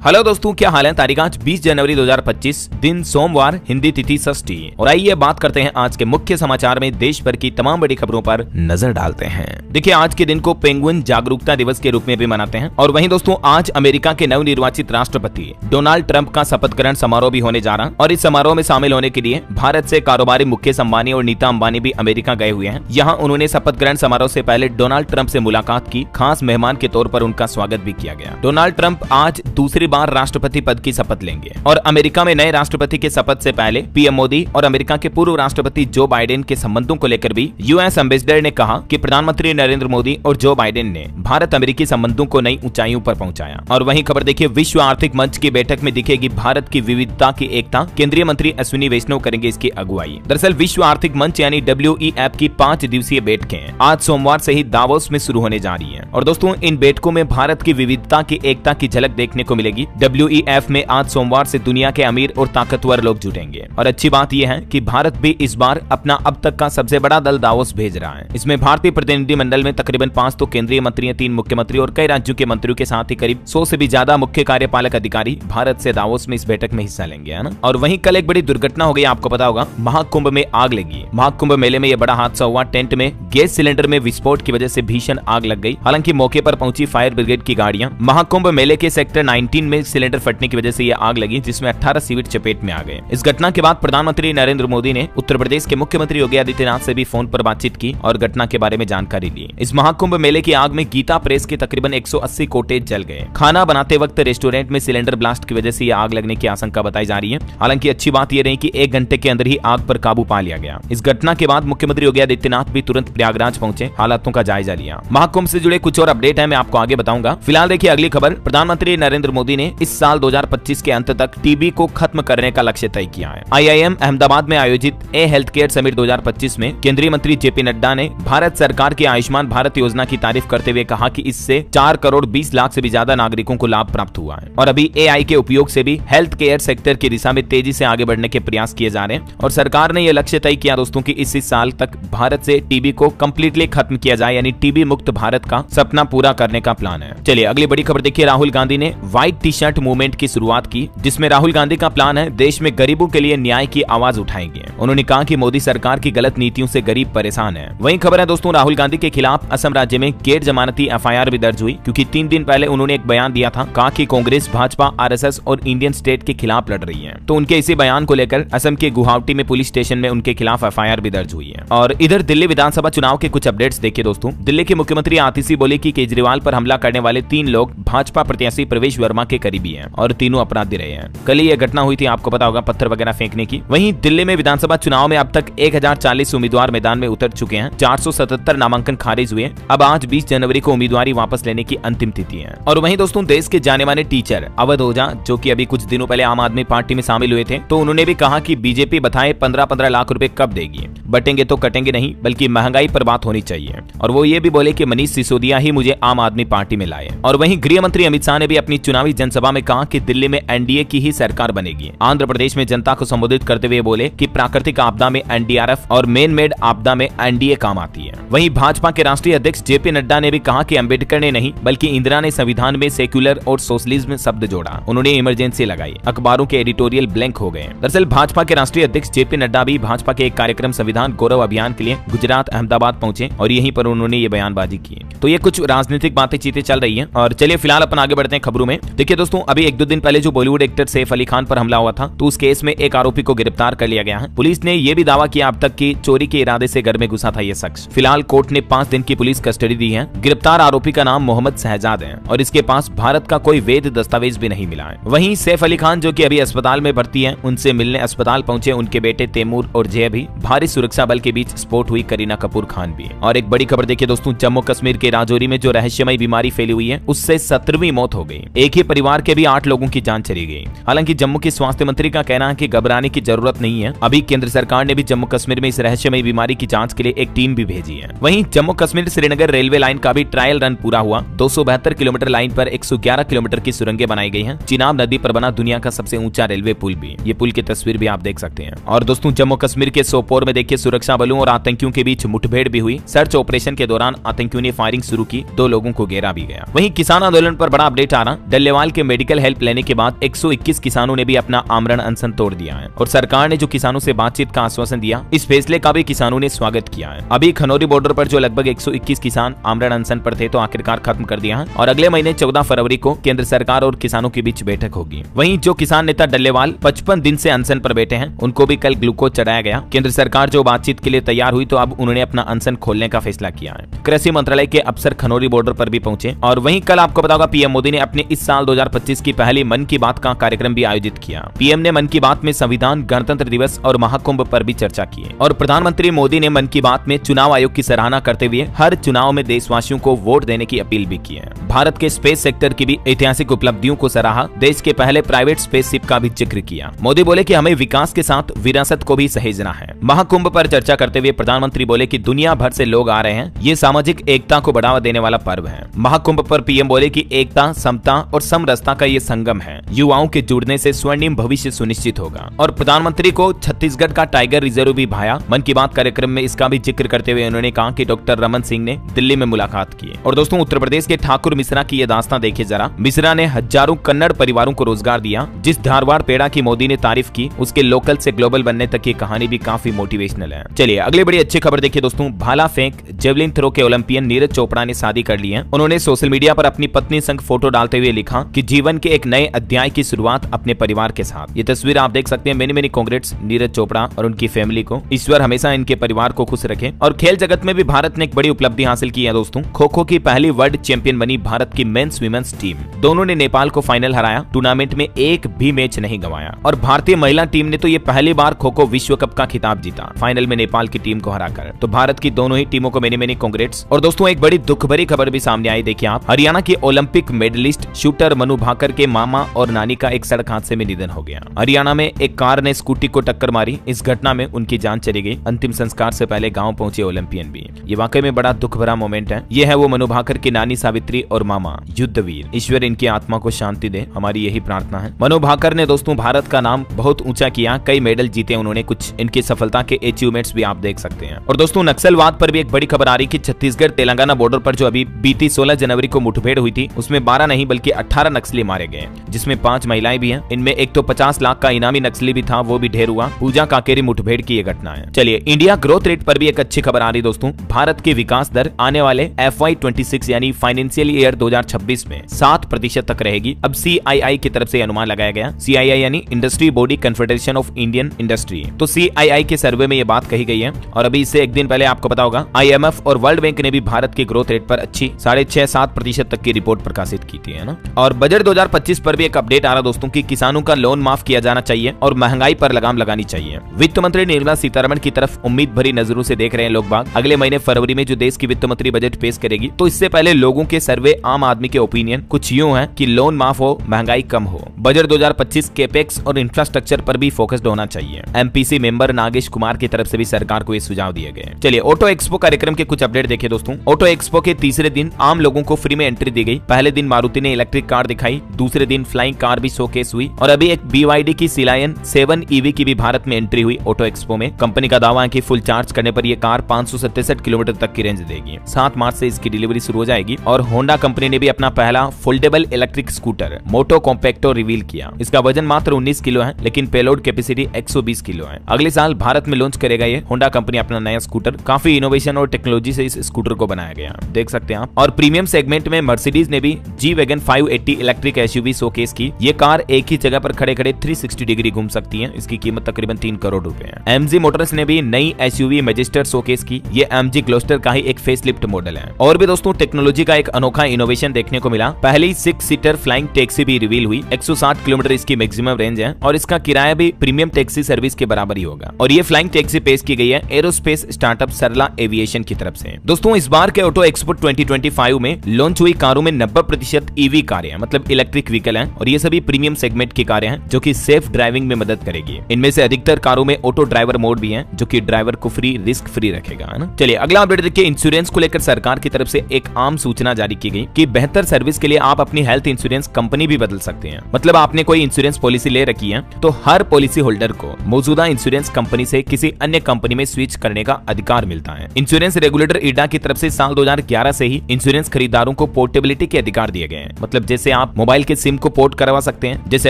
Hello दोस्तों, क्या हाल है। तारीख आज 20 जनवरी 2025, दिन सोमवार, हिंदी तिथि षष्ठी। और आइए बात करते हैं आज के मुख्य समाचार में देश भर की तमाम बड़ी खबरों पर नजर डालते हैं। देखिए, आज के दिन को पेंगुइन जागरूकता दिवस के रूप में भी मनाते हैं। और वहीं दोस्तों, आज अमेरिका के नवनिर्वाचित राष्ट्रपति डोनाल्ड ट्रंप का शपथ ग्रहण समारोह भी होने जा रहा है। और इस समारोह में शामिल होने के लिए भारत से कारोबारी मुकेश अंबानी और नीता अंबानी भी अमेरिका गए हुए हैं। यहाँ उन्होंने शपथ ग्रहण समारोह से पहले डोनाल्ड ट्रंप से मुलाकात की। खास मेहमान के तौर पर उनका स्वागत भी किया गया। डोनाल्ड ट्रंप आज दूसरी बार राष्ट्रपति पद की शपथ लेंगे। और अमेरिका में नए राष्ट्रपति के शपथ से पहले पीएम मोदी और अमेरिका के पूर्व राष्ट्रपति जो बाइडेन के संबंधों को लेकर भी यूएस एम्बेसडर ने कहा कि प्रधानमंत्री नरेंद्र मोदी और जो बाइडेन ने भारत अमेरिकी संबंधों को नई ऊंचाइयों पर पहुंचाया। और वहीं खबर देखिए, विश्व आर्थिक मंच की बैठक में दिखेगी भारत की विविधता की एकता। केंद्रीय मंत्री अश्विनी वैष्णव करेंगे इसकी अगुवाई। दरअसल विश्व आर्थिक मंच यानी WEF की 5 दिवसीय बैठकें आज सोमवार से ही दावोस में शुरू होने जा रही है। और दोस्तों, इन बैठकों में भारत की विविधता की एकता की झलक देखने को मिलेगी। WEF में आज सोमवार से दुनिया के अमीर और ताकतवर लोग जुटेंगे। और अच्छी बात यह है कि भारत भी इस बार अपना अब तक का सबसे बड़ा दल दावोस भेज रहा है। इसमें भारतीय प्रतिनिधि मंडल में तकरीबन 5 तो केंद्रीय मंत्री, 3 मुख्यमंत्री और कई राज्यों के मंत्रियों के साथ ही करीब 100 से भी ज्यादा मुख्य कार्यपालक अधिकारी भारत से दावोस में इस बैठक में हिस्सा लेंगे, है ना। और वहीं कल एक बड़ी दुर्घटना हो गई, आपको पता होगा, महाकुंभ में आग लगी। महाकुंभ मेले में यह बड़ा हादसा हुआ। टेंट में गैस सिलेंडर में विस्फोट की वजह से भीषण आग लग गई। हालांकि मौके पर पहुंची फायर ब्रिगेड की गाड़ियां। महाकुंभ मेले के सेक्टर 19 में सिलेंडर फटने की वजह से यह आग लगी, जिसमें 18 सिविल चपेट में आ गए। इस घटना के बाद प्रधानमंत्री नरेंद्र मोदी ने उत्तर प्रदेश के मुख्यमंत्री योगी आदित्यनाथ से भी फोन पर बातचीत की और घटना के बारे में जानकारी ली। इस महाकुंभ मेले की आग में गीता प्रेस के तकरीबन 180 कोटेज जल गए। खाना बनाते वक्त रेस्टोरेंट में सिलेंडर ब्लास्ट की वजह से यह आग लगने की आशंका बताई जा रही है। हालांकि अच्छी बात यह रही कि 1 घंटे के अंदर ही आग पर काबू पा लिया गया। इस घटना के बाद मुख्यमंत्री योगी आदित्यनाथ भी तुरंत प्रयागराज पहुंचे, हालातों का जायजा लिया। महाकुंभ से जुड़े कुछ और अपडेट है, मैं आपको आगे बताऊंगा। फिलहाल देखिए अगली खबर। प्रधानमंत्री नरेंद्र मोदी ने इस साल 2025 के अंत तक टीबी को खत्म करने का लक्ष्य तय किया है। IIM अहमदाबाद में आयोजित हेल्थ केयर समिट 2025 में केंद्रीय मंत्री JP नड्डा ने भारत सरकार की आयुष्मान भारत योजना की तारीफ करते हुए कहा कि इससे 4 करोड़ 20 लाख से भी ज्यादा नागरिकों को लाभ प्राप्त हुआ है। और अभी AI के उपयोग से भी हेल्थ केयर सेक्टर की दिशा में तेजी से आगे बढ़ने के प्रयास किए जा रहे हैं। और सरकार ने यह लक्ष्य तय किया दोस्तों कि इस साल तक भारत से टीबी को कम्प्लीटली खत्म किया जाए, यानी टीबी मुक्त भारत का सपना पूरा करने का प्लान है। चलिए अगली बड़ी खबर देखिए। राहुल गांधी ने व्हाइट टी शर्ट मूवमेंट की शुरुआत की, जिसमें राहुल गांधी का प्लान है देश में गरीबों के लिए न्याय की आवाज उठाएंगे। उन्होंने कहा कि मोदी सरकार की गलत नीतियों से गरीब परेशान है। वहीं खबर है दोस्तों, राहुल गांधी के खिलाफ असम राज्य में गैर जमानती FIR भी दर्ज हुई, क्योंकि 3 दिन पहले उन्होंने एक बयान दिया था। कहा कि कांग्रेस, भाजपा, RSS और इंडियन स्टेट के खिलाफ लड़ रही है। तो उनके इसी बयान को लेकर असम के गुवाहाटी में पुलिस स्टेशन में उनके खिलाफ FIR भी दर्ज हुई है। और इधर दिल्ली विधानसभा चुनाव के कुछ अपडेट्स देखिए दोस्तों। दिल्ली के मुख्यमंत्री आतिशी बोले कि केजरीवाल पर हमला करने वाले 3 लोग भाजपा प्रत्याशी प्रवेश वर्मा के करीबी हैं और तीनों अपराधी रहे हैं। कल ही यह घटना हुई थी, आपको पता होगा, पत्थर वगैरह फेंकने की। वहीं दिल्ली में विधानसभा चुनाव में अब तक 1040 उम्मीदवार मैदान में उतर चुके हैं। 477 नामांकन खारिज हुए। अब आज 20 जनवरी को उम्मीदवारी वापस लेने की अंतिम तिथि है। और वहीं दोस्तों, देश के जाने माने टीचर अवध ओझा, जो कि अभी कुछ दिनों पहले आम आदमी पार्टी में शामिल हुए थे, तो उन्होंने भी कहा कि बीजेपी बताए 15-15 लाख रुपए कब देगी, बटेंगे तो कटेंगे नहीं, बल्कि महंगाई पर बात होनी चाहिए। और वो ये भी बोले कि मनीष सिसोदिया ही मुझे आम आदमी पार्टी में लाए। और वहीं गृह मंत्री अमित शाह ने भी अपनी चुनावी जनसभा में कहा कि दिल्ली में NDA की ही सरकार बनेगी। आंध्र प्रदेश में जनता को संबोधित करते हुए बोले कि प्राकृतिक आपदा में NDRF और मैन मेड आपदा में NDA काम आती है। वहीं भाजपा के राष्ट्रीय अध्यक्ष JP नड्डा ने भी कहा कि अंबेडकर ने नहीं, बल्कि इंदिरा ने संविधान में सेक्युलर और सोशलिज्म शब्द जोड़ा। उन्होंने इमरजेंसी लगाई। अखबारों के एडिटोरियल ब्लैंक हो गए। दरअसल भाजपा के राष्ट्रीय अध्यक्ष JP नड्डा भी भाजपा के एक कार्यक्रम संविधान गौरव अभियान के लिए गुजरात अहमदाबाद पहुंचे और यहीं पर उन्होंने ये बयानबाजी की। तो ये कुछ राजनीतिक बातें चीतें चल रही है। और चलिए फिलहाल अपन आगे बढ़ते हैं खबरों में। देखिए दोस्तों, अभी 1-2 दिन पहले जो बॉलीवुड एक्टर सैफ अली खान पर हमला हुआ था, तो उस केस में एक आरोपी को गिरफ्तार कर लिया गया है। पुलिस ने यह भी दावा किया अब तक कि चोरी के इरादे से घर में घुसा था यह शख्स। फिलहाल कोर्ट ने 5 दिन की पुलिस कस्टडी दी है। गिरफ्तार आरोपी का नाम मोहम्मद शहजाद है और इसके पास भारत का कोई वैध दस्तावेज भी नहीं मिला है। वहीं सैफ अली खान, जो कि अभी अस्पताल में भर्ती है, उनसे मिलने अस्पताल पहुंचे उनके बेटे तैमूर और जय भी। भारी सुरक्षा बल के बीच स्फोट हुई करीना कपूर खान भी। और एक बड़ी खबर देखिए दोस्तों, जम्मू कश्मीर के राजौरी में जो रहस्यमय बीमारी फैली हुई है, उससे 17वीं मौत हो गई। एक ही परिवार के भी 8 लोगों की जान चली गई। हालांकि जम्मू के स्वास्थ्य मंत्री का कहना है कि घबराने की जरूरत नहीं है। अभी केंद्र सरकार ने भी जम्मू कश्मीर में इस रहस्यमय बीमारी की जांच के लिए एक टीम भी भेजी है। वहीं जम्मू कश्मीर श्रीनगर रेलवे लाइन का भी ट्रायल रन पूरा हुआ। 272 किलोमीटर लाइन पर 111 किलोमीटर की सुरंगें बनाई गई हैं। चिनाब नदी पर बना दुनिया का सबसे ऊंचा रेलवे पुल भी। ये पुल की तस्वीर भी आप देख सकते हैं। और दोस्तों, जम्मू कश्मीर के सोपोर में देखिए सुरक्षा बलों और आतंकियों के बीच मुठभेड़ भी हुई। सर्च ऑपरेशन के दौरान आतंकियों ने फायरिंग शुरू की, 2 लोगों को घेरा भी गया। वहीं किसान आंदोलन पर बड़ा अपडेट आ रहा। डल्लेवाल के मेडिकल हेल्प लेने के बाद 121 किसानों ने भी अपना आमरण अनशन तोड़ दिया है और सरकार ने जो किसानों से बातचीत का आश्वासन दिया, इस फैसले का भी किसानों ने स्वागत किया है। अभी खनौरी बॉर्डर पर जो लगभग 121 किसान आमरण अनशन पर थे तो आखिरकार खत्म कर दिया है और अगले महीने 14 फरवरी को केंद्र सरकार और किसानों के बीच बैठक होगी। वहीं जो किसान नेता डल्लेवाल 55 दिन से अनशन पर बैठे हैं, उनको भी कल ग्लूकोज चढ़ाया गया। केंद्र सरकार जो बातचीत के लिए तैयार हुई तो अब उन्होंने अपना अनशन खोलने का फैसला किया है। कृषि मंत्रालय के अफसर खनौरी बॉर्डर पर भी पहुंचे और वहीं कल आपको बताऊंगा पीएम मोदी ने अपने इस साल 2025 की पहली मन की बात का कार्यक्रम भी आयोजित किया। पीएम ने मन की बात में संविधान, गणतंत्र दिवस और महाकुंभ पर भी चर्चा की और प्रधानमंत्री मोदी ने मन की बात में चुनाव आयोग की सराहना करते हुए हर चुनाव में देशवासियों को वोट देने की अपील भी की है। भारत के स्पेस सेक्टर की भी ऐतिहासिक उपलब्धियों को सराहा, देश के पहले प्राइवेट स्पेसशिप का भी जिक्र किया। मोदी बोले कि हमें विकास के साथ विरासत को भी सहेजना है। महाकुंभ पर चर्चा करते हुए प्रधानमंत्री बोले कि दुनिया भर से लोग आ रहे हैं, ये सामाजिक एकता को बढ़ावा देने वाला पर्व है। महाकुंभ पर पीएम बोले कि एकता, समता और समरसता का ये संगम है। युवाओं के जुड़ने से स्वर्णिम भविष्य सुनिश्चित होगा और प्रधानमंत्री को छत्तीसगढ़ का टाइगर रिजर्व भी भाया। मन की बात कार्यक्रम में इसका भी जिक्र करते हुए उन्होंने कहा कि डॉक्टर रमन सिंह ने दिल्ली में मुलाकात की। और दोस्तों, उत्तर प्रदेश के ठाकुर मिश्रा की ये दास्तां देखिए जरा। मिश्रा ने हजारों कन्नड़ परिवारों को रोजगार दिया। जिस धारवाड़ पेड़ा की मोदी ने तारीफ की, उसके लोकल से ग्लोबल बनने तक की कहानी भी काफी मोटिवेशनल है। चलिए अगली बड़ी अच्छी खबर देखिए दोस्तों। भाला फेंक जेवलिन थ्रो के ओलंपियन नीरज चोपड़ा ने शादी कर ली है। उन्होंने सोशल मीडिया पर अपनी पत्नी संग फोटो डालते हुए लिखा कि जीवन के एक नए अध्याय की शुरुआत अपने परिवार के साथ। ये तस्वीर आप देख सकते हैं। Many many congrats Neeraj Chopra और उनकी फैमिली को। ईश्वर हमेशा इनके परिवार को खुश रखे। और खेल जगत में भी भारत ने एक बड़ी उपलब्धि हासिल की है दोस्तों। खो खो की पहली वर्ल्ड चैंपियन बनी भारत की मेंस वीमेंस टीम। दोनों ने नेपाल को फाइनल हराया। टूर्नामेंट में एक भी मैच नहीं गंवाया और भारतीय महिला टीम ने तो ये पहली बार खो खो विश्व कप का खिताब जीता, फाइनल में नेपाल की टीम को हराकर। तो भारत की दोनों ही टीमों को मेनी मेनी कांग्रेट्स। और दोस्तों, एक बड़ी दुख भरी खबर भी सामने आई। देखिए आप, हरियाणा के Olympic medalist shooter Manu Bhaker के मामा और नानी का एक सड़क हादसे में निधन हो गया। हरियाणा में एक कार ने स्कूटी को टक्कर मारी। इस घटना में उनकी जान चली गई। अंतिम संस्कार से पहले गांव पहुंचे ओलंपियन भी। ये वाकई में बड़ा दुख भरा मोमेंट है। ये है वो मनु भाकर की नानी सावित्री और मामा युद्धवीर। ईश्वर इनकी आत्मा को शांति दे, हमारी यही प्रार्थना है। मनु भाकर ने दोस्तों भारत का नाम बहुत ऊंचा किया। कई मेडल जीते उन्होंने। कुछ इनकी सफलता के अचीवमेंट्स भी आप देख सकते हैं। और दोस्तों, नक्सलवाद पर भी एक बड़ी खबर आ रही कि छत्तीसगढ़ तेलंगाना बॉर्डर पर जो अभी बीती 16 जनवरी को मुठभेड़ हुई थी, उसमें 12 नहीं बल्कि 18 नक्सली मारे गए, जिसमें 5 महिलाएं भी हैं। इनमें एक तो 50 लाख का इनामी नक्सली भी था, वो भी ढेर हुआ। पूजा काकेरी मुठभेड़ की ये घटना है। चलिए, इंडिया ग्रोथ रेट पर भी एक अच्छी खबर आ रही दोस्तों। भारत की विकास दर आने वाले FY26 यानी फाइनेंशियल ईयर 2026 में 7% तक रहेगी। अब CII की तरफ से अनुमान लगाया गया। CII यानी industry body confederation of Indian industry. तो CII के सर्वे में ये बात कही गई है। और अभी इससे एक दिन पहले आपको पता होगा IMF और वर्ल्ड बैंक ने भी भारत की ग्रोथ रेट पर अच्छी 6.5-7% तक की रिपोर्ट प्रकाशित की थी, है ना। और बजट 2025 पर भी एक अपडेट आ रहा दोस्तों कि किसानों का लोन माफ किया जाना चाहिए और महंगाई पर लगाम लगानी चाहिए। वित्त मंत्री निर्मला सीतारमण की तरफ उम्मीद भरी नजरों से देख रहे हैं लोग बाग। अगले महीने फरवरी में जो देश की वित्त मंत्री बजट पेश करेगी, तो इससे पहले लोगों के सर्वे, आम आदमी के ओपिनियन कुछ यूं है कि लोन माफ हो, महंगाई कम हो। बजट 2025 कैपेक्स और इंफ्रास्ट्रक्चर पर भी फोकस्ड होना चाहिए। MPC मेंबर नागेश कुमार की तरफ से भी सरकार को ये सुझाव दिए गए। चलिए, ऑटो एक्सपो कार्यक्रम के कुछ अपडेट देखिए दोस्तों। ऑटो एक्सपो के तीसरे दिन आम लोगों को फ्री में एंट्री दी गई। पहले दिन मारुति ने इलेक्ट्रिक कार दिखाई, दूसरे दिन फ्लाइंग कार भी शोकेस हुई और अभी एक BYD की सिलायन 7 EV की भी भारत में एंट्री हुई ऑटो एक्सपो में। कंपनी का दावा है कि फुल चार्ज करने पर यह कार 567 किलोमीटर तक की रेंज देगी। 7 मार्च से इसकी डिलीवरी शुरू हो जाएगी। और होंडा कंपनी ने भी अपना पहला फोल्डेबल इलेक्ट्रिक स्कूटर मोटो कॉम्पैक्टो रिवील किया। इसका वजन मात्र 19 किलो है, लेकिन पेलोड कैपेसिटी 120 किलो है। अगले साल भारत में लॉन्च करेगा ये होंडा कंपनी अपना नया स्कूटर। काफी इनोवेशन और टेक्नोलॉजी से इस स्कूटर को बनाया गया, देख सकते हैं आप। और प्रीमियम सेगमेंट में मर्सिडीज ने भी G-Wagon 580 इलेक्ट्रिक SUV शोकेस की। ये कार एक ही जगह पर खड़े खड़े 360 डिग्री घूम सकती है। इसकी कीमत तकरीबन 3 करोड़ रुपए है। MG मोटर्स ने भी नई SUV मैजिस्टर शोकेस की। ये MG ग्लोस्टर का ही एक फेसलिफ्ट मॉडल है। और भी दोस्तों, टेक्नोलॉजी का एक अनोखा इनोवेशन देखने को मिला। पहली 6 सीटर फ्लाइंग टैक्सी भी रिवील हुई। 160 किलोमीटर इसकी मैक्सिमम रेंज है और इसका किराया भी प्रीमियम टैक्सी सर्विस के बराबर ही होगा। और ये फ्लाइंग टैक्सी पेश की गई है एरोस्पेस स्टार्टअप सरला एविएशन की तरफ से। दोस्तों, इस बार के ऑटो एक्सपो 2025 में लॉन्च हुई कारों में 90% EV कारें हैं, मतलब इलेक्ट्रिक व्हीकल हैं। और ये सभी प्रीमियम सेगमेंट की कारें हैं जो कि सेफ ड्राइविंग में मदद करेगी। इनमें से अधिकतर कारों में ऑटो ड्राइवर मोड भी है, जो कि ड्राइवर को रिस्क फ्री रखेगा, है ना। चलिए, अगला अपडेट देखिए। इंश्योरेंस को लेकर सरकार की तरफ से एक आम सूचना जारी की गई कि बेहतर सर्विस के लिए आप अपनी हेल्थ इंश्योरेंस कंपनी भी बदल सकते हैं। मतलब आपने कोई इंश्योरेंस पॉलिसी ले रखी है तो हर पॉलिसी होल्डर को मौजूदा इंश्योरेंस कंपनी से किसी अन्य कंपनी में स्विच करने का अधिकार मिलता है। इंश्योरेंस रेगुलेटर IRDA की तरफ से साल 2011 से ही इंश्योरेंस खरीदारों को पोर्टेबिलिटी के अधिकार दिए गए हैं। मतलब जैसे आप मोबाइल के सिम को पोर्ट करवा सकते हैं। जैसे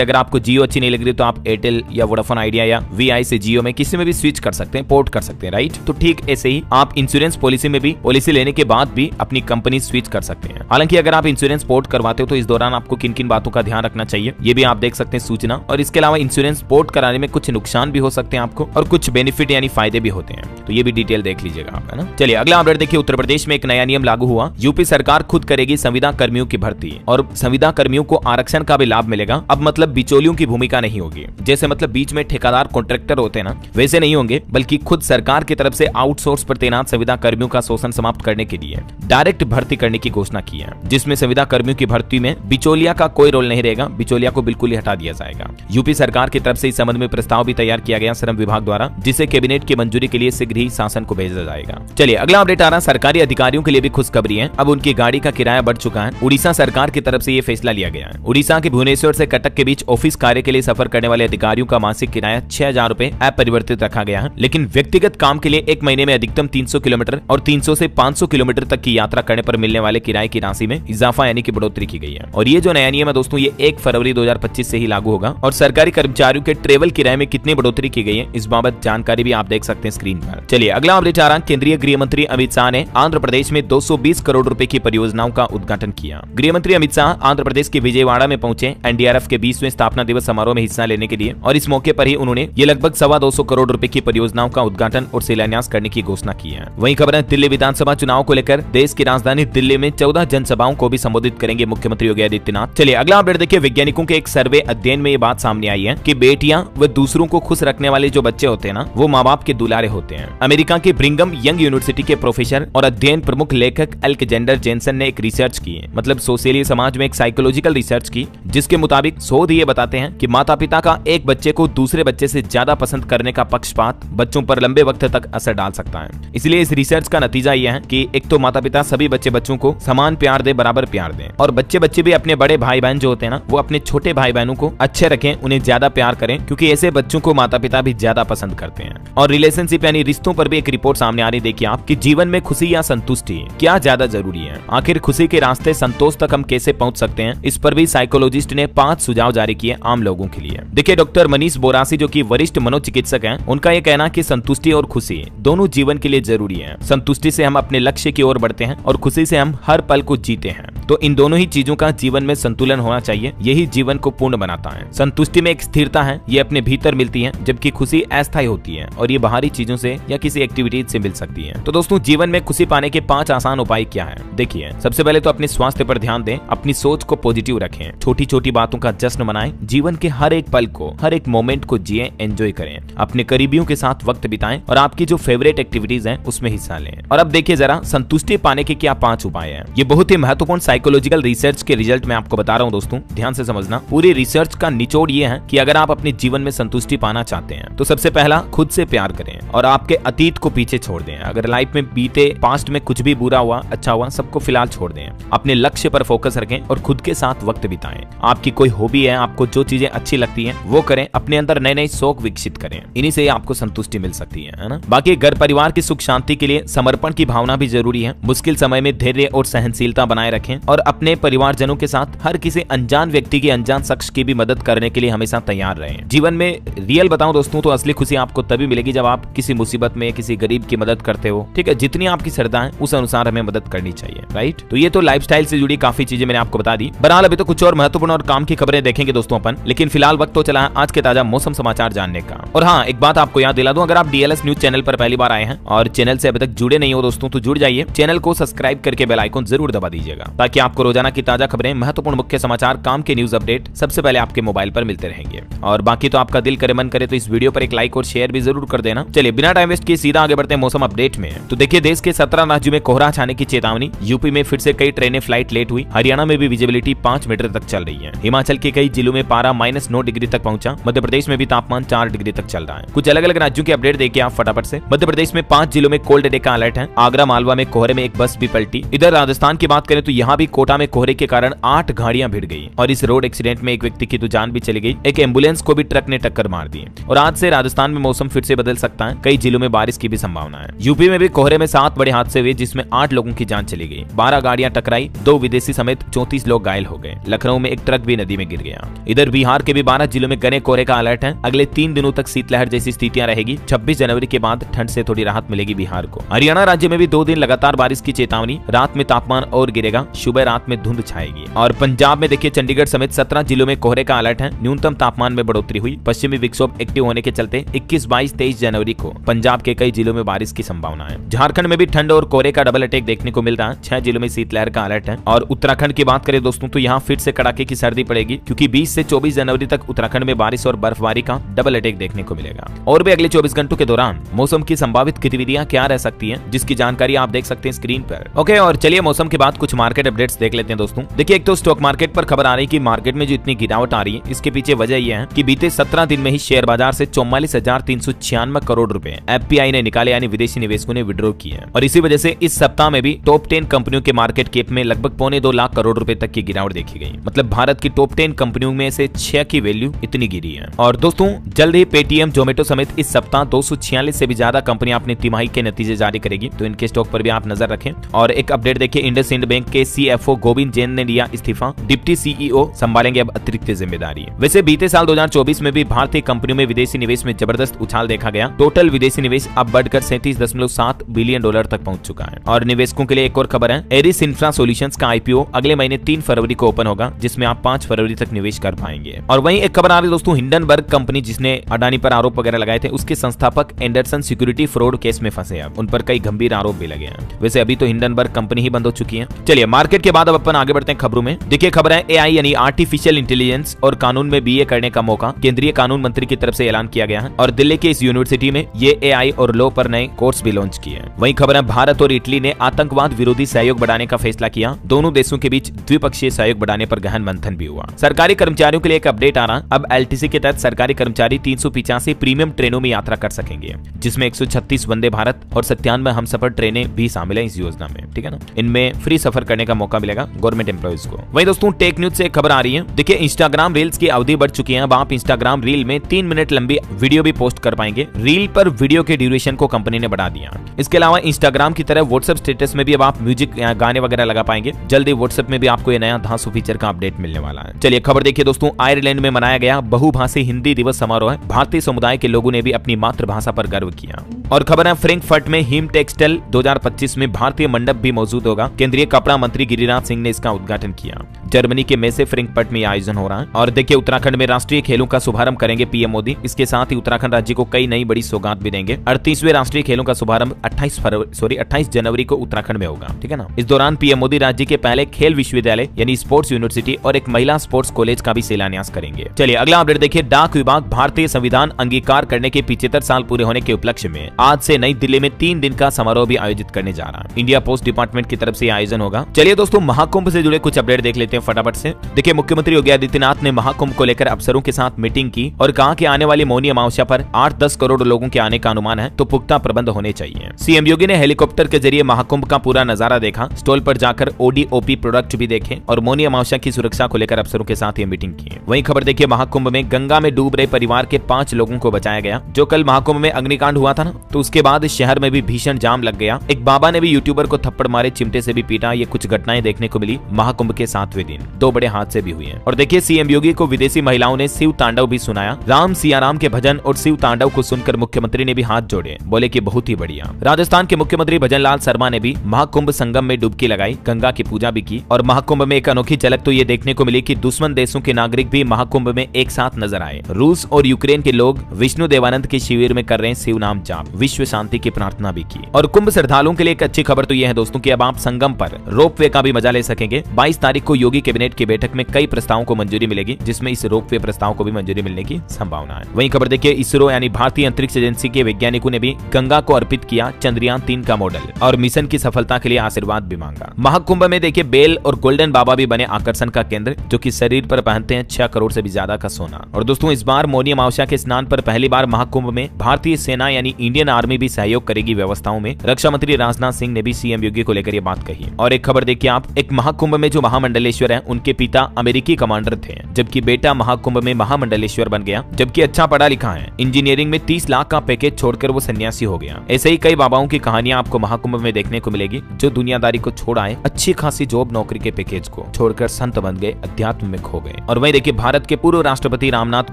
अगर आपको जियो अच्छी नहीं लग रही तो आप एयरटेल या वोडाफोन आइडिया या वीआई से जियो में किसी में भी स्विच कर सकते हैं, पोर्ट कर सकते हैं, राइट। तो ठीक ऐसे ही आप इंश्योरेंस पॉलिसी में भी पॉलिसी लेने के बाद भी अपनी कंपनी स्विच कर सकते हैं। हालांकि अगर आप इंश्योरेंस पोर्ट करवाते हो तो इस दौरान आपको किन किन बातों का ध्यान रखना चाहिए ये भी आप देख सकते हैं सूचना। और इसके अलावा इंश्योरेंस पोर्ट कराने में कुछ नुकसान भी हो सकते हैं आपको और कुछ बेनिफिट यानी फायदे भी होते हैं, तो ये भी डिटेल देख लीजिएगा आप, है ना। चलिए अगला अपडेट देखिए। उत्तर प्रदेश में एक नया नियम लागू हुआ। यूपी सरकार खुद करेगी संविदा कर्मियों की भर्ती और संविदा कर्मियों को आरक्षण का भी लाभ मिलेगा। अब मतलब बिचौलियों की भूमिका नहीं होगी, जैसे मतलब बीच में ठेकेदार कॉन्ट्रैक्टर होते हैं ना, वैसे नहीं होंगे, बल्कि खुद सरकार की तरफ से आउटसोर्स पर तैनात संविदा कर्मियों का शोषण समाप्त करने के लिए डायरेक्ट भर्ती करने की घोषणा की है, जिसमें संविदा कर्मियों की भर्ती में बिचौलिया का कोई रोल नहीं रहेगा। बिचौलिया को बिल्कुल ही हटा दिया जाएगा। यूपी सरकार की तरफ से इस संबंध में प्रस्ताव भी तैयार किया गया श्रम विभाग द्वारा, जिसे कैबिनेट की मंजूरी के लिए शीघ्र ही शासन को भेजा जाएगा। चलिए अगला अपडेट आ रहा है। सरकारी अधिकारियों के लिए भी खुशखबरी है। अब उनकी गाड़ी का किराया बढ़ चुका है। उड़ीसा सरकार की तरफ से ये फैसला लिया गया है। उड़ीसा के भुवनेश्वर से कटक के बीच ऑफिस कार्य के लिए सफर करने वाले अधिकारियों का मासिक किराया 6,000 रुपए अपरिवर्तित रखा गया है, लेकिन व्यक्तिगत काम के लिए एक महीने में अधिकतम 300 किलोमीटर और 300 से 500 किलोमीटर तक की यात्रा करने पर मिलने वाले किराए की राशि में इजाफा यानी कि बढ़ोतरी की गई है। और ये जो नया नियम है दोस्तों, ये 1 फरवरी 2025 से ही लागू होगा। और सरकारी कर्मचारियों के ट्रेवल किराए में कितनी बढ़ोतरी की गई है इस बाबत जानकारी भी आप देख सकते हैं स्क्रीन पर। चलिए अगला अपडेट आ रहा है। केंद्रीय गृह मंत्री अमित शाह ने आंध्र प्रदेश में 220 करोड़ रुपए की परियोजनाओं का उद्घाटन किया। गृह मंत्री अमित शाह आंध्र प्रदेश के विजयवाड़ा में पहुंचे एनडीआरएफ के 20वें स्थापना दिवस समारोह में हिस्सा लेने के लिए, और इस मौके पर ही उन्होंने ये लगभग 225 करोड़ रुपए की परियोजनाओं का उद्घाटन और शिलान्यास करने की घोषणा की है। वहीं खबर है दिल्ली विधानसभा चुनाव को लेकर देश की राजधानी दिल्ली में 14 जनसभाओं को भी संबोधित करेंगे मुख्यमंत्री योगी आदित्यनाथ। चलिए अगला अपडेट देखिए। वैज्ञानिकों के एक सर्वे अध्ययन में ये बात सामने आई है कि बेटियां व दूसरों को खुश रखने वाले जो बच्चे होते हैं ना, वो माँ बाप के दुलारे होते हैं। अमेरिका के ब्रिंगम यंग यूनिवर्सिटी के प्रोफेसर और अध्ययन प्रमुख लेखक एलेक्जेंडर जेनसन ने एक रिसर्च की, मतलब सोशली समाज में एक साइकोलॉजिकल रिसर्च की, जिसके मुताबिक शोध ये बताते हैं कि माता पिता का एक बच्चे को दूसरे बच्चे से ज्यादा पसंद करने का पक्षपात बच्चों पर लंबे वक्त तक असर डाल सकता है। इसलिए इस रिसर्च का नतीजा यह है कि एक तो माता पिता सभी बच्चों को समान प्यार दे, बराबर प्यार दें, और बच्चे भी अपने बड़े भाई बहन जो होते हैं ना, वो अपने छोटे भाई बहनों को अच्छे रखें, उन्हें ज्यादा प्यार करें, क्योंकि ऐसे बच्चों को माता पिता भी ज्यादा पसंद करते हैं। और रिलेशनशिप यानी रिश्तों पर भी एक रिपोर्ट सामने आ रही। देखिए आप कि जीवन में खुशी या संतुष्टि क्या ज्यादा जरूरी है, आखिर खुशी के रास्ते संतोष तक हम कैसे पहुंच सकते हैं, इस पर भी साइकोलॉजिस्ट ने 5 सुझाव जारी किए आम लोगों के लिए। देखिए डॉक्टर मनीष बोरासी जो कि वरिष्ठ मनोचिकित्सक हैं, उनका यह कहना कि संतुष्टि और खुशी दोनों जीवन के लिए जरूरी है। संतुष्टि से हम अपने लक्ष्य की ओर बढ़ते हैं और खुशी से हम हर पल को जीते हैं। तो इन दोनों ही चीजों का जीवन में संतुलन होना चाहिए, यही जीवन को पूर्ण बनाता है। संतुष्टि में एक स्थिरता है, ये अपने भीतर मिलती है, जबकि खुशी अस्थायी होती है और ये बाहरी चीजों से या किसी एक्टिविटीज से मिल सकती है। तो दोस्तों जीवन में खुशी पाने के 5 आसान उपाय क्या है? देखिए सबसे पहले तो अपने स्वास्थ्य पर ध्यान दें, अपनी सोच को पॉजिटिव रखें, छोटी छोटी बातों का जश्न मनाएं, जीवन के हर एक पल को, हर एक मोमेंट को जिए, एंजॉय करें, अपने करीबियों के साथ वक्त बिताएं और आपकी जो फेवरेट एक्टिविटीज हैं उसमें हिस्सा लें। और अब देखिए जरा संतुष्टि पाने के क्या 5 उपाय हैं। ये बहुत ही महत्वपूर्ण साइकोलॉजिकल रिसर्च के रिजल्ट मैं आपको बता रहा हूं दोस्तों, ध्यान से समझना। पूरी रिसर्च का निचोड़ ये है कि अगर आप अपने जीवन में संतुष्टि पाना चाहते हैं तो सबसे पहला खुद से प्यार करें और आपके अतीत को पीछे छोड़ दें। अगर लाइफ में बीते पास्ट में कुछ भी बुरा हुआ, अच्छा हुआ, सबको फिलहाल छोड़ दें। अपने लक्ष्य पर फोकस रखें और खुद के साथ वक्त बिताएं। आपकी कोई हॉबी है, आपको जो चीजें अच्छी लगती हैं वो करें, अपने अंदर नए नए शौक विकसित करें, इन्हीं से आपको संतुष्टि मिल सकती है ना। बाकी घर परिवार की सुख शांति के लिए समर्पण की भावना भी जरूरी है। मुश्किल समय में धैर्य और सहनशीलता बनाए रखें और अपने परिवारजनों के साथ हर किसी अनजान व्यक्ति की, अनजान शख्स की भी मदद करने के लिए हमेशा तैयार रहें। जीवन में रियल बताऊं दोस्तों तो असली खुशी आपको तभी मिलेगी जब आप किसी मुसीबत में किसी गरीब की मदद करते हो। ठीक है, जितनी आपकी श्रद्धा है उस अनुसार हमें मदद करनी चाहिए, राइट। तो ये तो लाइफस्टाइल से जुड़ी काफी चीजें मैंने आपको बता दी। बहरहाल अभी तो कुछ और महत्वपूर्ण और काम की खबरें देखेंगे दोस्तों अपन, लेकिन फिलहाल वक्त तो चला है आज के ताजा मौसम समाचार जानने का। और हाँ, एक बात आपको याद दिला दूं, अगर आप डीएलएस न्यूज चैनल पर पहली बार आए हैं और चैनल से अभी तक जुड़े नहीं हो दोस्तों तो जुड़ जाइए, चैनल को सब्सक्राइब करके बेल आइकन जरूर दबा दीजिएगा, ताकि आपको रोजाना की ताजा खबरें, महत्वपूर्ण मुख्य समाचार, काम के न्यूज अपडेट सबसे पहले आपके मोबाइल पर मिलते रहेंगे। और बाकी तो आपका दिल करे मन करे तो इस वीडियो पर एक लाइक और शेयर भी जरूर कर देना। चलिए बिना टाइम वेस्ट किए सीधा आगे बढ़ते हैं मौसम अपडेट में। तो देखिए देश के 17 राज्यों में कोहरा छाने की चेतावनी। यूपी में फिर से कई ट्रेनें फ्लाइट लेट हुई। हरियाणा में भी विजिबिलिटी 5 मीटर तक चल रही है। हिमाचल के कई जिलों में पारा -9 डिग्री तक पहुंचा। मध्य प्रदेश में भी तापमान 4 डिग्री तक चल रहा है। कुछ अलग अलग राज्यों के अपडेट देखिए आप फटाफट से। मध्य प्रदेश में 5 जिलों में कोल्ड डे का अलर्ट है। आगरा मालवा में कोहरे में एक बस भी पलटी। इधर राजस्थान की बात करें तो यहाँ भी कोटा में कोहरे के कारण 8 गाड़ियां भिड़ गई और इस रोड एक्सीडेंट में एक व्यक्ति की तो जान भी चली गई। एक एम्बुलेंस को भी ट्रक ने टक्कर मार दी। और आज से राजस्थान में मौसम फिर से बदल सकता है। कई जिलों में बारिश की भी संभावना है। यूपी में भी कोहरे में 7 बड़े हादसे हुए जिसमें 8 लोगों की जान चली गई। 12 गाड़ियां टकराई, 2 विदेशी समेत 34 लोग घायल घायल हो गए। लखनऊ में एक ट्रक भी नदी में गिर गया। इधर बिहार के भी 12 जिलों में घने कोहरे का अलर्ट है। अगले 3 दिनों तक शीतलहर जैसी स्थितियां रहेगी। 26 जनवरी के बाद ठंड से थोड़ी राहत मिलेगी बिहार को। हरियाणा राज्य में भी 2 दिन लगातार बारिश की चेतावनी। रात में तापमान और गिरेगा, सुबह रात में धुंध छाएगी। और पंजाब में देखिए चंडीगढ़ समेत 17 जिलों में कोहरे का अलर्ट है। न्यूनतम तापमान में बढ़ोतरी हुई। पश्चिमी विक्षोभ एक्टिव होने के चलते 21, 22, 23 जनवरी को पंजाब के कई जिलों में बारिश की संभावना है। झारखंड में भी ठंड और कोहरे का डबल अटैक देखने को मिल रहा है। 6 जिलों में शीतलहर का अलर्ट है। और उत्तराखंड की बात करें दोस्तों तो यहाँ फिर से कड़ाके की सर्दी पड़ेगी, क्योंकि 20 से 24 जनवरी तक उत्तराखंड में बारिश और बर्फबारी का डबल अटैक देखने को मिलेगा। और भी अगले 24 घंटों के दौरान मौसम की संभावित गतिविधियां क्या रह सकती हैं, जिसकी जानकारी आप देख सकते हैं स्क्रीन पर। ओके, और चलिए मौसम के बाद कुछ मार्केट अपडेट्स देख लेते हैं दोस्तों। देखिए, एक तो स्टॉक मार्केट पर खबर आ रही है कि मार्केट में जो इतनी गिरावट आ रही है, इसके पीछे वजह यह है कि बीते 17 दिन में ही शेयर बाजार से 44,396 करोड़ रुपए एफपीआई ने निकाले, यानी विदेशी निवेशकों ने विड्रॉ किए। और इसी वजह से इस सप्ताह में भी टॉप 10 कंपनियों के मार्केट कैप में लगभग 1.25 लाख करोड़ रुपए तक की गिरावट देखी गई। मतलब भारत की टॉप 10 कंपनियों में से 6 की वैल्यू इतनी गिरी है। और दोस्तों जल्द ही पेटीएम, जोमेटो समेत इस सप्ताह 246 से भी ज्यादा कंपनियां अपनी तिमाही के नतीजे जारी करेगी, तो इनके स्टॉक पर भी आप नजर रखें। और एक अपडेट देखिए, इंडसइंड बैंक के सीएफओ गोविंद जैन ने लिया इस्तीफा। डिप्टी सीईओ संभालेंगे अब अतिरिक्त जिम्मेदारी। वैसे बीते साल 2024 में भी भारतीय कंपनियों में विदेशी निवेश में जबरदस्त उछाल देखा गया। टोटल विदेशी निवेश अब बढ़कर 37.7 बिलियन डॉलर तक पहुंच चुका है। और निवेशकों के लिए एक और खबर है, एरिस इंफ्रा सॉल्यूशंस का आईपीओ अगले महीने 3 फरवरी को ओपन होगा, जिसमें आप 5 फरवरी तक निवेश कर पाएंगे। और वहीं एक खबर आ रही है दोस्तों, हिंडनबर्ग कंपनी जिसने अडानी पर आरोप वगैरह लगाए थे, उसके संस्थापक एंडरसन सिक्योरिटी फ्रॉड केस में फंसे हैं। उन पर कई गंभीर आरोप भी लगे हैं। वैसे अभी तो हिंडनबर्ग कंपनी ही बंद हो चुकी है। चलिए मार्केट के बाद अब अपन आगे बढ़ते हैं खबरों में। देखिए खबर है, एआई यानी आर्टिफिशियल इंटेलिजेंस और कानून में बीए करने का मौका केंद्रीय कानून मंत्री की तरफ से ऐलान किया गया है। और दिल्ली के इस यूनिवर्सिटी में ये एआई और लॉ पर नए कोर्स भी लॉन्च किए हैं। वहीं खबर है, भारत और इटली ने आतंकवाद विरोधी सहयोग बढ़ाने का फैसला किया। दोनों देशों के बीच द्विपक्षीय सहयोग बढ़ाने पर गहन मंथन भी हुआ। सरकारी कर्मचारियों के लिए एक अपडेट आ रहा, अब एलटीसी के तहत सरकारी कर्मचारी 385 प्रीमियम ट्रेनों में यात्रा कर सकेंगे, जिसमें 136 वंदे भारत और 97 हमसफर ट्रेनें भी शामिल है इस योजना में। ठीक है ना, इनमें फ्री सफर करने का मौका मिलेगा गवर्नमेंट एम्प्लॉइज को। वहीं दोस्तों टेक न्यूज से एक खबर आ रही है। देखिए इंस्टाग्राम रील्स की अवधि बढ़ चुकी है। अब आप इंस्टाग्राम रील में 3 मिनट लंबी वीडियो भी पोस्ट कर पाएंगे। रील पर वीडियो के ड्यूरेशन को कंपनी ने बढ़ा दिया। इसके अलावा इंस्टाग्राम की तरह व्हाट्सएप स्टेटस में भी अब आप म्यूजिक गाने वगैरह लगा पाएंगे। जल्दी व्हाट्सएप में भी आपको ये नया धांसू फीचर का अपडेट मिलने वाला है। चलिए खबर देखिए दोस्तों, आयरलैंड में मनाया गया बहुभाषी हिंदी दिवस समारोह है। भारतीय समुदाय के लोगों ने भी अपनी मातृभाषा पर गर्व किया। और खबर है, फ्रैंकफर्ट में हिम टेक्सटाइल 2025 में भारतीय मंडप भी मौजूद होगा। केंद्रीय कपड़ा मंत्री गिरिराज सिंह ने इसका उद्घाटन किया। जर्मनी के मेसे फ्रैंकफर्ट में आयोजन हो रहा है। और देखिए उत्तराखंड में राष्ट्रीय खेलों का शुभारंभ करेंगे पीएम मोदी। इसके साथ ही उत्तराखंड राज्य को कई नई बड़ी सौगात भी देंगे। 38वें राष्ट्रीय खेलों का शुभारंभ 28 जनवरी को उत्तराखंड में होगा। ठीक है ना, इस दौरान पीएम मोदी राज्य के पहले खेल विश्वविद्यालय यानी स्पोर्ट्स यूनिवर्सिटी और एक महिला स्पोर्ट्स कॉलेज का भी शिलान्यास करेंगे। चलिए अगला अपडेट देखिए, डाक विभाग भारतीय संविधान अंगीकार करने के 75 साल पूरे होने के उपलक्ष्य में आज से नई दिल्ली में 3 दिन का समारोह भी आयोजित करने जा रहा है। इंडिया पोस्ट डिपार्टमेंट की तरफ से आयोजन होगा। चलिए दोस्तों महाकुंभ से जुड़े कुछ अपडेट देख लेते हैं फटाफट से। देखिए मुख्यमंत्री योगी आदित्यनाथ ने महाकुंभ को लेकर अफसरों के साथ मीटिंग की और कहा कि आने वाली मौनी अमावस्या पर 8-10 करोड़ लोगों के आने का अनुमान है, तो पुख्ता प्रबंध होने चाहिए। सीएम योगी ने हेलीकॉप्टर के जरिए महाकुंभ का पूरा नजारा देखा, स्टॉल पर जाकर ओडीओपी प्रोडक्ट भी देखे और मौनी अमावस्या की सुरक्षा को लेकर अफसरों के साथ ये मीटिंग की। वहीं खबर देखिए, महाकुंभ में गंगा में डूब रहे परिवार के 5 लोगों को बचाया गया। जो कल महाकुंभ में अग्निकांड हुआ था ना, तो उसके बाद शहर में भी भीषण जाम लग गया। एक बाबा ने भी यूट्यूबर को थप्पड़ मारे, चिमटे से भी पीटा। ये कुछ घटनाएं देखने को मिली महाकुंभ के 7वें दिन। 2 बड़े हादसे भी हुए हैं। और देखिए सीएम योगी को विदेशी महिलाओं ने शिव तांडव भी सुनाया। राम सिया राम के भजन और शिव तांडव को सुनकर मुख्यमंत्री ने भी हाथ जोड़े, बोले कि बहुत ही बढ़िया। राजस्थान के मुख्यमंत्री भजनलाल शर्मा ने भी महाकुंभ संगम में डुबकी लगाई, गंगा की पूजा भी की। और महाकुंभ में एक अनोखी झलक तो ये देखने को मिली कि दुश्मन देशों के नागरिक भी महाकुंभ में एक साथ नजर आए। रूस और यूक्रेन के लोग विष्णु देवानंद के शिविर में कर रहे हैं शिव नाम जाप, विश्व शांति की प्रार्थना भी की। और कुंभ श्रद्धालुओं के लिए एक अच्छी खबर तो यह है दोस्तों कि अब आप संगम पर रोपवे का भी मजा ले सकेंगे। 22 तारीख को योगी कैबिनेट की बैठक में कई प्रस्तावों को मंजूरी मिलेगी, जिसमें इस रोपवे प्रस्ताव को भी मंजूरी मिलने की संभावना है। वहीं खबर देखिए, इसरो यानी भारतीय अंतरिक्ष एजेंसी के वैज्ञानिकों ने भी गंगा को अर्पित किया चंद्रयान 3 का मॉडल और मिशन की सफलता के लिए आशीर्वाद भी मांगा। महाकुंभ में देखिए बेल और गोल्डन बाबा भी बने आकर्षण का केंद्र, जो कि शरीर पर पहनते हैं 6 करोड़ से भी ज्यादा का सोना। और दोस्तों इस बार मौनी अमावस्या के स्नान पर पहली बार महाकुंभ में भारतीय सेना यानी इंडियन आर्मी भी सहयोग करेगी व्यवस्थाओं में। रक्षा मंत्री राजनाथ सिंह ने भी सीएम योगी को लेकर ये बात कही। और एक खबर देखिए आप, एक महाकुंभ में जो महामंडलेश्वर है उनके पिता अमेरिकी कमांडर थे, जबकि बेटा महाकुंभ में महामंडलेश्वर बन गया। जबकि अच्छा पढ़ा लिखा है, इंजीनियरिंग में 30 लाख का पैकेज छोड़कर वो सन्यासी हो गया। ऐसे ही कई बाबाओं की कहानियां आपको महाकुंभ में देखने को मिलेगी, जो दुनियादारी को छोड़ आए, अच्छी खासी जॉब नौकरी के पैकेज को छोड़कर संत बन गए, अध्यात्म में खो गए। और वहीं देखिए भारत के पूर्व राष्ट्रपति रामनाथ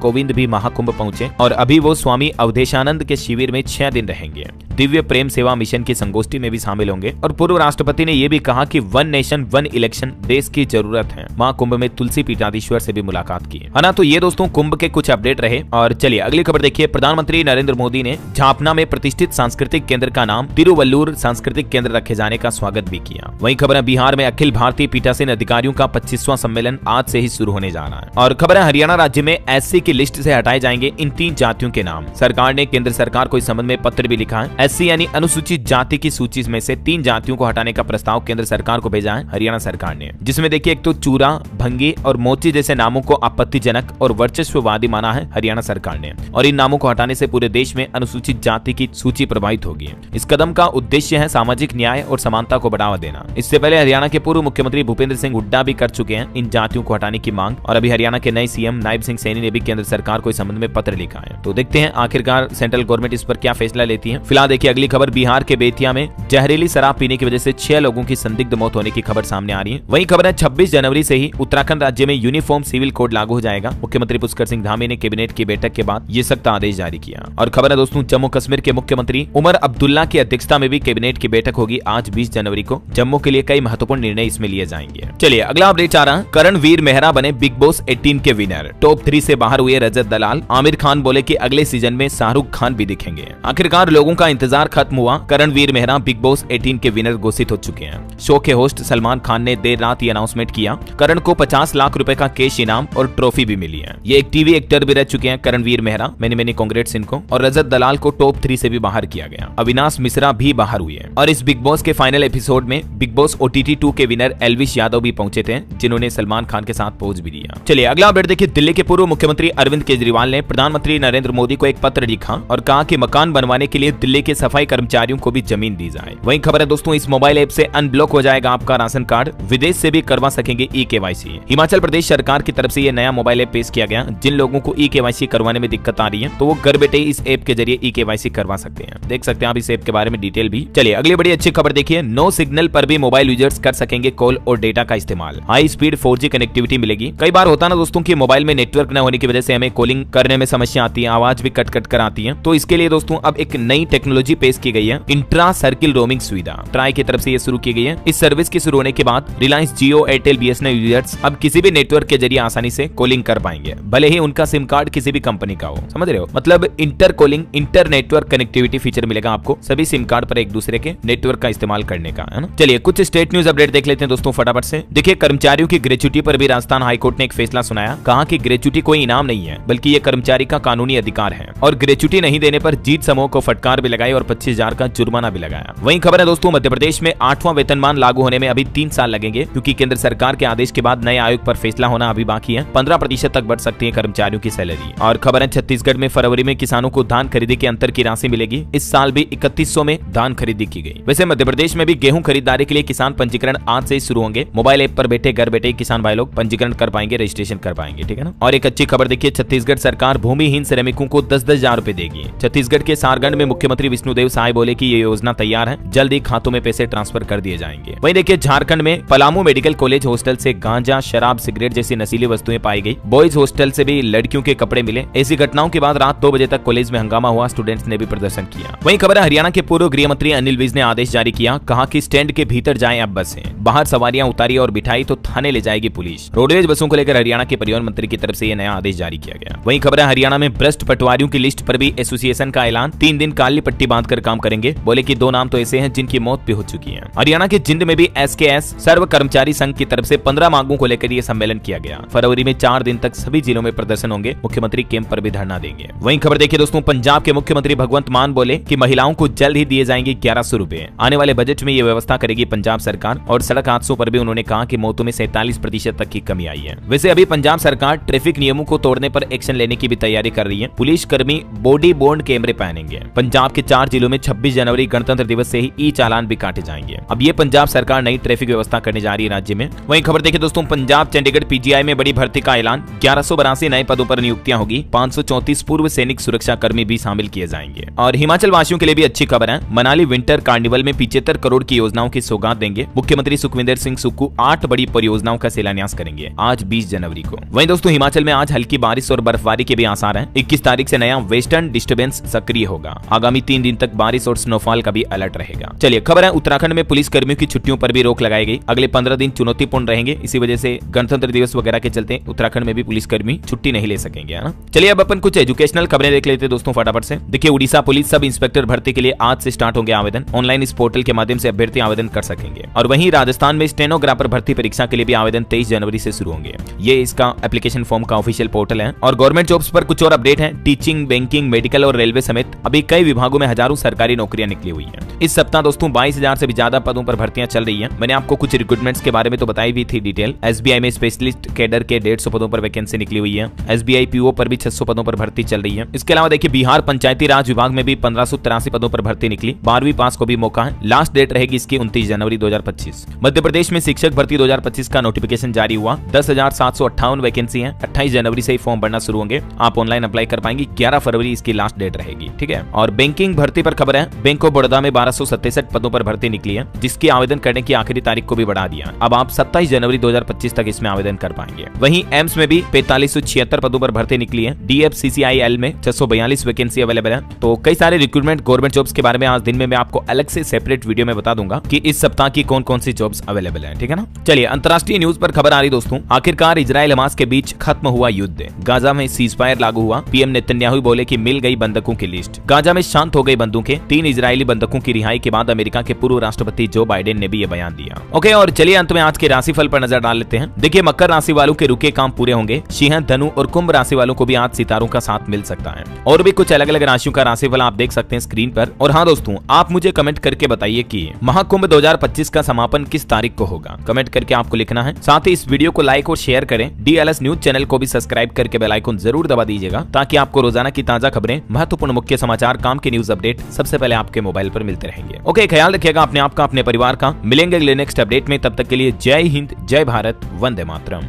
कोविंद भी महाकुंभ पहुंचे और अभी वो स्वामी अवधेशानंद के शिविर में 6 दिन रहेंगे। दिव्य प्रेम सेवा मिशन की संगोष्ठी में भी शामिल होंगे। और पूर्व राष्ट्रपति ने यह भी कहा कि 1 नेशन 1 इलेक्शन देश की जरूरत है। महाकुंभ में तुलसी पीठाधीश्वर से भी मुलाकात की है ना। तो ये दोस्तों कुंभ के कुछ अपडेट रहे। और चलिए अगली खबर देखिए, प्रधानमंत्री नरेंद्र मोदी ने झापना में प्रतिष्ठित सांस्कृतिक केंद्र का नाम तिरुवल्लुर सांस्कृतिक केंद्र रखे जाने का स्वागत भी किया। वहीं खबर है बिहार में अखिल भारतीय पीठासीन अधिकारियों का 25वां सम्मेलन आज से ही शुरू होने जा रहा है। और खबर है हरियाणा राज्य में एससी की लिस्ट से हटाए जाएंगे इन 3 जातियों के नाम। सरकार ने केंद्र सरकार को इस संबंध में पत्र भी लिखा है। एससी यानी अनुसूचित जाति की सूची में से 3 जातियों को हटाने का प्रस्ताव केंद्र सरकार को भेजा है हरियाणा सरकार ने, जिसमें देखिए एक तो चूरा, भंगी और मोची जैसे नामों को आपत्तिजनक और वर्चस्ववादी माना है हरियाणा सरकार ने। और इन नामों को हटाने से पूरे देश में अनुसूचित जाति की सूची प्रभावित होगी। इस कदम का उद्देश्य है सामाजिक न्याय और समानता को बढ़ावा देना। इससे पहले हरियाणा के पूर्व मुख्यमंत्री भूपेंद्र सिंह हुड्डा भी कर चुके हैं इन जातियों को हटाने की मांग। और अभी हरियाणा के नए सीएम नायब सिंह सैनी ने भी केंद्र सरकार को इस संबंध में पत्र लिखा है। तो देखते हैं आखिरकार सेंट्रल गवर्नमेंट इस पर क्या फैसला लेती है। फिलहाल देखिए अगली खबर, बिहार के बेतिया में जहरीली शराब पीने की वजह से 6 लोगों की संदिग्ध मौत होने की खबर सामने आ रही है। वही खबर है 26 जनवरी से ही उत्तराखंड राज्य में यूनिफॉर्म सिविल कोड लागू हो जाएगा। मुख्यमंत्री पुष्कर सिंह धामी ने कैबिनेट की बैठक के बाद ये सख्त आदेश जारी किया। और खबर है दोस्तों जम्मू कश्मीर के मुख्यमंत्री उमर अब्दुल्ला की अध्यक्षता में भी कैबिनेट की बैठक होगी आज 20 जनवरी को। जम्मू के लिए कई महत्वपूर्ण निर्णय इसमें लिए जाएंगे। चलिए अगला अपडेट आ रहा है, करणवीर मेहरा बने बिग बॉस 18 के विनर। टॉप 3 से बाहर हुए रजत दलाल। आमिर खान बोले कि अगले सीजन में शाहरुख खान भी दिखेंगे। आखिरकार लोगों का इंतजार खत्म हुआ, करणवीर मेहरा बिग बॉस 18 के विनर घोषित हो चुके हैं। शो के होस्ट सलमान खान ने देर रात ये अनाउंसमेंट किया। करण को 50 लाख रुपए का कैश इनाम और ट्रॉफी भी मिली है। ये एक टीवी एक्टर भी रह चुके हैं करणवीर मेहरा, मैनी कांग्रेट्स इनको। और रजत दलाल को टॉप 3 से भी बाहर किया गया। अविनाश मिश्रा भी बाहर हुए हैं। और इस बिग बॉस के फाइनल एपिसोड में बिग बॉस OTT 2 के विनर एल्विश यादव भी पहुंचे थे, जिन्होंने सलमान खान के साथ पोज भी दिया। चलिए अगला अपडेट देखिए, दिल्ली के पूर्व मुख्यमंत्री अरविंद केजरीवाल ने प्रधानमंत्री नरेंद्र मोदी को एक पत्र लिखा और कहा कि मकान बनवाने के लिए दिल्ली के सफाई कर्मचारियों को भी जमीन दी जाए। वहीं खबर है दोस्तों इस मोबाइल ऐप से अनब्लॉक हो जाएगा आपका राशन कार्ड, विदेश से भी करवा सकेंगे eKYC। हिमाचल प्रदेश सरकार की तरफ से ये नया मोबाइल ऐप पेश किया गया। जिन लोगों को eKYC करवाने में दिक्कत आ रही है तो वो घर बैठे इस ऐप के जरिए eKYC करवा सकते हैं। देख सकते हैं आप इस ऐप के बारे में डिटेल भी। चलिए अगली बड़ी अच्छी खबर देखिए, नो सिग्नल पर भी मोबाइल यूजर्स कर सकेंगे कॉल और डेटा का इस्तेमाल। हाई स्पीड 4G कनेक्टिविटी मिलेगी। कई बार होता ना दोस्तों कि मोबाइल में नेटवर्क न होने की वजह से हमें कॉलिंग करने में समस्या आती है, आवाज भी कट कट कर आती है। तो इसके लिए दोस्तों अब एक नई टेक्नोलॉजी पेश की गई है, इंट्रा सर्किल रोमिंग सुविधा। ट्राई की तरफ से ये शुरू की गई है। इस सर्विस के शुरू होने के बाद रिलायंस जियो, एयरटेल, BSNL यूजर्स अब किसी भी नेटवर्क के जरिए आसानी से कॉलिंग कर पाएंगे, भले ही उनका सिम कार्ड किसी भी कंपनी का हो। समझ रहे हो, मतलब inter calling, inter network connectivity feature मिलेगा आपको सभी सिम कार्ड पर एक दूसरे के नेटवर्क का इस्तेमाल करने का, है ना। चलिए कुछ स्टेट न्यूज अपडेट देख लेते हैं दोस्तों फटाफट से। देखिए कर्मचारियों की ग्रेच्युटी पर भी राजस्थान हाईकोर्ट ने एक फैसला सुनाया। कहा कि ग्रेच्युटी कोई इनाम नहीं है, बल्कि ये कर्मचारी का कानूनी अधिकार है। और ग्रेच्युटी नहीं देने पर जीत समूह को फटकार भी लगाई और 25,000 का जुर्माना भी लगाया। वहीं खबर है दोस्तों मध्य प्रदेश में 8वां वेतनमान लागू होने में अभी 3 साल लगेंगे, क्योंकि केंद्र सरकार के आदेश के बाद नए आयोग पर फैसला होना अभी बाकी है। 15% तक बढ़ सकती है कर्मचारियों की सैलरी। और खबर है छत्तीसगढ़ में फरवरी में किसानों को धान खरीदी के अंतर की राशि मिलेगी। इस साल भी 3100 में धान खरीदी की गई। वैसे मध्य प्रदेश में भी गेहूं खरीदारी के लिए किसान पंजीकरण आज से ही शुरू होंगे। मोबाइल ऐप पर बैठे घर बैठे किसान भाई लोग पंजीकरण कर पाएंगे, रजिस्ट्रेशन कर पाएंगे, ठीक है ना। और एक अच्छी खबर देखिए, छत्तीसगढ़ सरकार भूमिहीन श्रमिकों को 10-10 हजार रुपए देगी। छत्तीसगढ़ के सारगढ़ में मुख्यमंत्री विष्णुदेव साय बोले कि ये योजना तैयार है, जल्द ही खातों में पैसे ट्रांसफर कर दिए जाएंगे। वहीं देखिए झारखंड में पलामू मेडिकल कॉलेज हॉस्टल से गांजा, शराब, सिगरेट जैसी नशीली वस्तुएं पाई गई। बॉयज हॉस्टल से भी लड़कियों के कपड़े मिले। ऐसी घटनाओं के बाद रात 2 बजे तक कॉलेज में हंगामा हुआ, स्टूडेंट्स ने भी प्रदर्शन किया। वहीं खबर है हरियाणा के पूर्व गृह मंत्री अनिल विज ने आदेश जारी किया। कहा कि स्टैंड के भीतर जाएं अब बसें, बाहर सवारियां उतारी और बिठाई तो थाने ले जाएगी पुलिस। रोडवेज बसों को लेकर हरियाणा के परिवहन मंत्री की तरफ से यह नया आदेश जारी किया गया। वहीं खबर है हरियाणा में भ्रष्ट पटवारियों की लिस्ट पर भी एसोसिएशन का ऐलान। 3 दिन काली पट्टी बांधकर काम करेंगे। बोले कि 2 नाम तो ऐसे हैं जिनकी मौत भी हो चुकी है। हरियाणा के जिंद में भी SKS सर्व कर्मचारी संघ की तरफ से 15 मांगों को लेकर यह सम्मेलन किया गया। फरवरी में 4 दिन तक सभी जिलों में प्रदर्शन होंगे। मुख्यमंत्री कैंप पर भी धरना देंगे। वहीं खबर देखिए दोस्तों, पंजाब के मुख्यमंत्री भगवंत मान बोले कि महिलाओं को जल्द ही दिए जाएंगे 1100 रुपए। आने वाले बजट में ये व्यवस्था करेगी पंजाब सरकार। और सड़क हादसों पर भी उन्होंने कहा कि मौतों में 47% तक की कमी आई है। वैसे अभी पंजाब सरकार ट्रैफिक नियमों को तोड़ने पर एक्शन लेने की भी तैयारी कर रही है। पुलिस कर्मी बॉडी बोर्न कैमरे पहनेंगे। पंजाब के 4 जिलों में 26 जनवरी गणतंत्र दिवस से ही ई चालान भी काटे जाएंगे। अब ये पंजाब सरकार नई ट्रैफिक व्यवस्था करने जा रही है राज्य में। वहीं खबर देखें दोस्तों, पंजाब चंडीगढ़ पीजीआई में बड़ी भर्ती का ऐलान, 1182 नए पदों पर नियुक्तियां होगी, 534 पूर्व सैनिक सुरक्षा कर्मी भी शामिल किए जाएंगे। और हिमाचल वासियों के लिए भी अच्छी खबर है, मनाली विंटर कार्निवल में 75 करोड़ की योजनाओं की सौगात देंगे। मुख्यमंत्री सुखविंदर सिंह सुक्खू 8 बड़ी परियोजनाओं का शिलान्यास करेंगे आज 20 जनवरी को। वहीं दोस्तों हिमाचल में आज हल्की बारिश और बर्फबारी के भी आसार हैं। 21 तारीख से नया वेस्टर्न डिस्टर्बेंस सक्रिय होगा। आगामी 3 दिन तक बारिश और स्नोफॉल का भी अलर्ट रहेगा। चलिए खबर है, उत्तराखंड में पुलिस कर्मियों की छुट्टियों पर भी रोक लगाई गई। अगले 15 दिन चुनौतीपूर्ण रहेंगे। इसी वजह से गणतंत्र दिवस वगैरह के चलते उत्तराखंड में भी पुलिस कर्मी छुट्टी नहीं ले सकेंगे, है ना। चलिए अब अपन कुछ एजुकेशनल खबरें देख लेते हैं दोस्तों फटाफट से। देखिए उड़ीसा पुलिस सब इंस्पेक्टर भर्ती के लिए आज से स्टार्ट होंगे आवेदन। ऑनलाइन इस पोर्टल के माध्यम से अभ्यर्थी आवेदन कर सकेंगे। और वहीं राजस्थान में स्टेनोग्राफर भर्ती परीक्षा के लिए भी आवेदन 23 जनवरी से शुरू होंगे। ये इसका एप्लीकेशन फॉर्म का ऑफिशियल पोर्टल है। और गवर्नमेंट जॉब्स पर कुछ और अपडेट है। टीचिंग, बैंकिंग, मेडिकल और रेलवे समेत अभी कई विभागों में हजारों सरकारी नौकरियां निकली हुई हैं। इस सप्ताह दोस्तों 22,000 से भी ज्यादा पदों पर भर्तियां चल रही हैं। मैंने आपको कुछ रिक्रूटमेंट्स के बारे में तो बताई भी थी डिटेल। एसबीआई में स्पेशलिस्ट कैडर के 150 पदों पर वैकेंसी निकली हुई है। एसबीआई पीओ पर भी 600 पदों पर भर्ती चल रही है। इसके अलावा देखिए बिहार पंचायती राज विभाग में भी 1583 पदों पर भर्ती निकली। 12वीं पास को भी मौका है। लास्ट डेट रहेगी इसकी 29 जनवरी 2025। मध्य प्रदेश में शिक्षक भर्ती 2025 का नोटिफिकेशन जारी हुआ। 10,758 वैकेंसी है। 28 जनवरी से ही फॉर्म भरना शुरू होंगे। आप ऑनलाइन अप्लाई कर पाएंगे। 11 फरवरी इसकी लास्ट डेट रहेगी, ठीक है। और बैंकिंग भर्ती पर खबर है, बैंक ऑफ बड़ौदा में 1267 पदों पर भर्ती निकली है, जिसकी आवेदन करने की आखिरी तारीख को भी बढ़ा दिया। अब आप 27 जनवरी 2025 तक इसमें आवेदन कर पाएंगे। वहीं एम्स में भी 4576 पदों पर भर्ती निकली है। DFCCIL में 642 वैकेंसी अवेलेबल है। तो कई सारे रिक्रूटमेंट गवर्नमेंट जॉब्स के बारे में आज दिन में मैं आपको अलग से सेपरेट वीडियो में बता दूंगा कि इस सप्ताह की कौन कौन सी जॉब्स अवेलेबल है, ठीक है ना। चलिए अंतर्राष्ट्रीय न्यूज पर खबर आ रही दोस्तों, आखिरकार इजराइल हमास के बीच खत्म हुआ युद्ध। गाजा में सीजफायर लागू हुआ। पीएम नेतन्याहू बोले कि मिल गई बंधकों की लिस्ट। गाजा में शांत हो गई बंदूकें। 3 इजरायली बंधकों की रिहाई के बाद अमेरिका के पूर्व राष्ट्रपति जो बाइडेन ने भी ये बयान दिया। ओके, और चलिए अंत में आज के राशिफल पर नजर डाल लेते हैं। देखिए मकर राशि वालों के रुके काम पूरे होंगे। सिंह, धनु और कुंभ राशि वालों को भी आज सितारों का साथ मिल सकता है। और भी कुछ अलग अलग राशियों का राशिफल आप देख सकते हैं स्क्रीन पर। और हाँ दोस्तों, आप मुझे कमेंट करके बताइए कि महाकुंभ 2025 का समापन किस तारीख को होगा। कमेंट करके आपको लिखना है। साथ ही इस वीडियो को लाइक और शेयर करें। DLS न्यूज चैनल को भी सब्सक्राइब करके बेल आइकन जरूर दबा दीजिएगा, ताकि आपको रोजाना की ताजा खबरें, महत्वपूर्ण मुख्य समाचार, काम के न्यूज अपडेट सबसे पहले आपके मोबाइल पर मिलते रहेंगे। ओके, ख्याल रखिएगा अपने आप का, अपने परिवार का। मिलेंगे अगले नेक्स्ट अपडेट में। तब तक के लिए जय हिंद, जय भारत, वंदे मातरम।